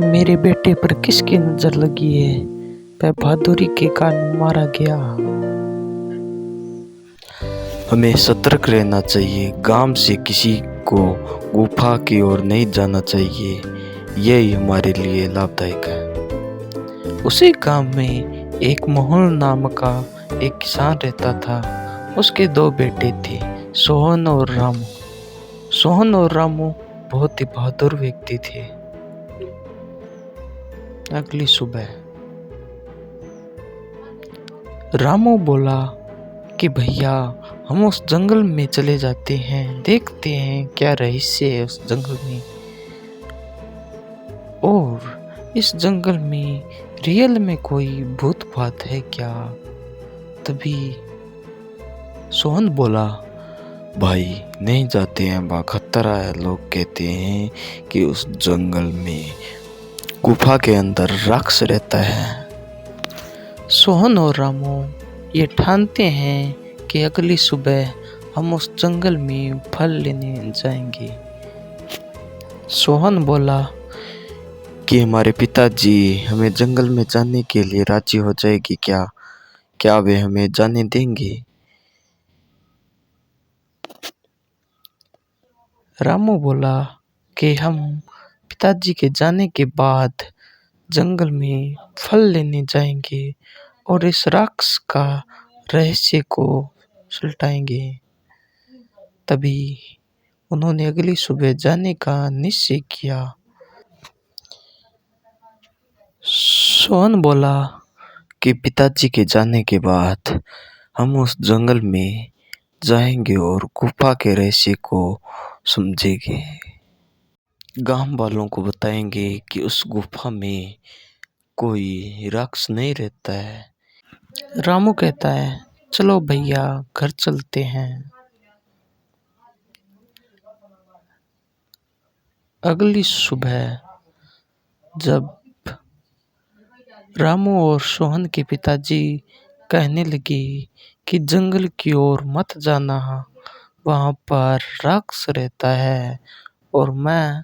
मेरे बेटे पर किसकी नजर लगी है? वह बहादुरी के कारण मारा गया। हमें सतर्क रहना चाहिए। गांव से किसी को गुफा की ओर नहीं जाना चाहिए। यही हमारे लिए लाभदायक है। उसी गांव में एक मोहन नाम का एक किसान रहता था। उसके दो बेटे थे, सोहन और रामू। सोहन और रामू बहुत ही बहादुर व्यक्ति थे। अगली सुबह रामू बोला कि भैया, हम उस जंगल में चले जाते हैं, देखते हैं क्या रहस्य है उस जंगल में, और इस जंगल में रियल में कोई भूत बात है क्या। तभी सोहन बोला, भाई नहीं जाते हैं, वहाँ खतरा है। लोग कहते हैं कि उस जंगल में गुफा के अंदर राक्षस रहता है। सोहन और रामू ये ठानते हैं कि अगली सुबह हम उस जंगल में फल लेने जाएंगे। सोहन बोला कि हमारे पिताजी हमें जंगल में जाने के लिए राजी हो जाएगी क्या? क्या वे हमें जाने देंगे? रामू बोला कि हम पिताजी के जाने के बाद जंगल में फल लेने जाएंगे और इस राक्षस का रहस्य को सुलटाएंगे। तभी उन्होंने अगली सुबह जाने का निश्चय किया। सोहन बोला कि पिताजी के जाने के बाद हम उस जंगल में जाएंगे और गुफा के रहस्य को समझेंगे। गांव वालों को बताएंगे कि उस गुफा में कोई राक्षस नहीं रहता है। रामू कहता है, चलो भैया घर चलते हैं। अगली सुबह जब रामू और सोहन के पिताजी कहने लगे कि जंगल की ओर मत जाना, वहां पर राक्षस रहता है और मैं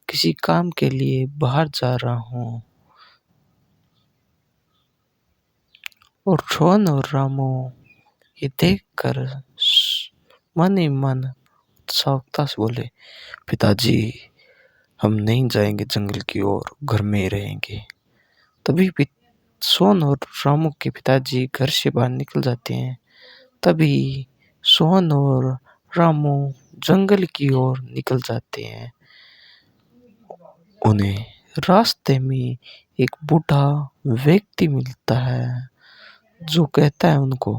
किसी काम के लिए बाहर जा रहा हूँ, और सोहन और रामू ये देखकर मन ही मन उत्सुकता से बोले, पिताजी हम नहीं जाएंगे जंगल की ओर, घर में ही रहेंगे। तभी सोहन और रामू के पिताजी घर से बाहर निकल जाते हैं। तभी सोहन और रामू जंगल की ओर निकल जाते हैं। उन्हें रास्ते में एक बूढ़ा व्यक्ति मिलता है जो कहता है उनको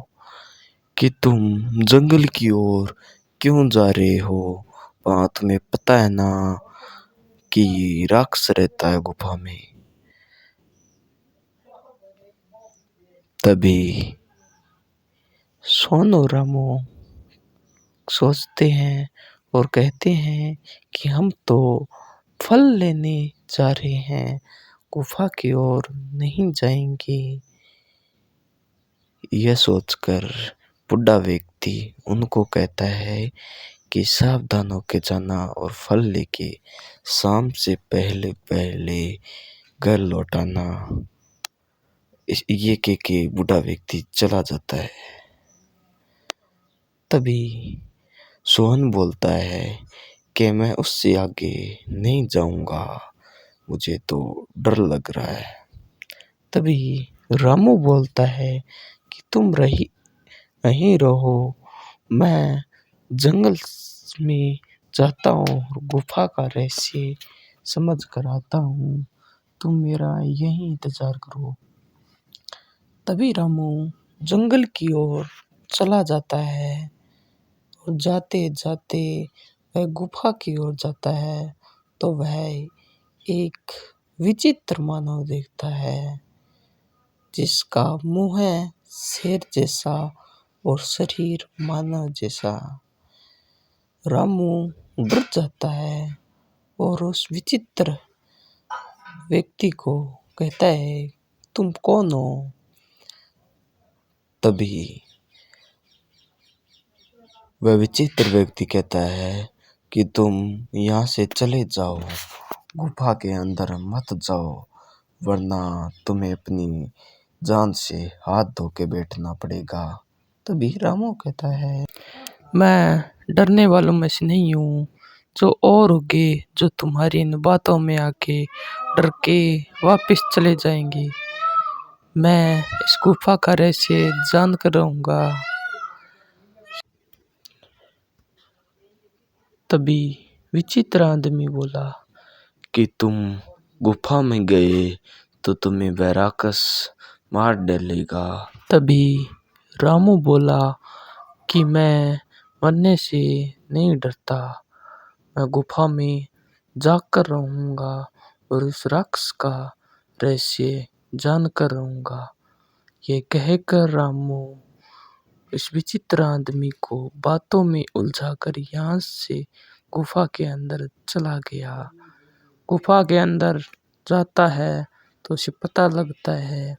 कि तुम जंगल की ओर क्यों जा रहे हो? वहाँ तुम्हें पता है ना कि राक्षस रहता है गुफा में। तभी सोहन और रामू सोचते हैं और कहते हैं कि हम तो फल लेने जा रहे हैं, गुफा की ओर नहीं जाएंगे। यह सोचकर बुढ़ा व्यक्ति उनको कहता है कि सावधान होके जाना और फल लेके शाम से पहले पहले घर लौटाना। ये कह के बुढ़ा व्यक्ति चला जाता है। तभी सोहन बोलता है कि मैं उससे आगे नहीं जाऊंगा, मुझे तो डर लग रहा है। तभी रामू बोलता है कि तुम यहीं रहो, मैं जंगल में जाता हूँ और गुफा का रहस्य समझ कर आता हूँ, तुम मेरा यहीं इंतजार करो। तभी रामू जंगल की ओर चला जाता है और जाते जाते वह गुफा की ओर जाता है तो वह एक विचित्र मानव देखता है जिसका मुंह है शेर जैसा और शरीर मानव जैसा। रामू डर जाता है और उस विचित्र व्यक्ति को कहता है, तुम कौन हो? तभी वह विचित्र व्यक्ति कहता है कि तुम यहाँ से चले जाओ, गुफा के अंदर मत जाओ, वरना तुम्हें अपनी जान से हाथ धो के बैठना पड़ेगा। तभी रामू कहता है, मैं डरने वालों में से नहीं हूँ। जो और होंगे जो तुम्हारी इन बातों में आके डर के वापस चले जाएंगे, मैं इस गुफा का रहस्य जान कर रहूँगा। तभी विचित्र आदमी बोला कि तुम गुफा में गए तो तुम्हें वह राक्षस मार डालेगा। तभी रामू बोला कि मैं मरने से नहीं डरता, मैं गुफा में जाकर रहूँगा और उस राक्षस का रहस्य जानकर रहूँगा। ये कहकर रामू इस विचित्र आदमी को बातों में उलझाकर यहाँ से गुफा के अंदर चला गया। गुफा के अंदर जाता है तो उसे पता लगता है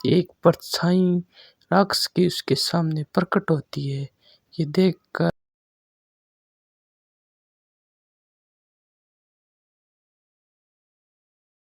एक परछाई राक्षस की उसके सामने प्रकट होती है। ये देखकर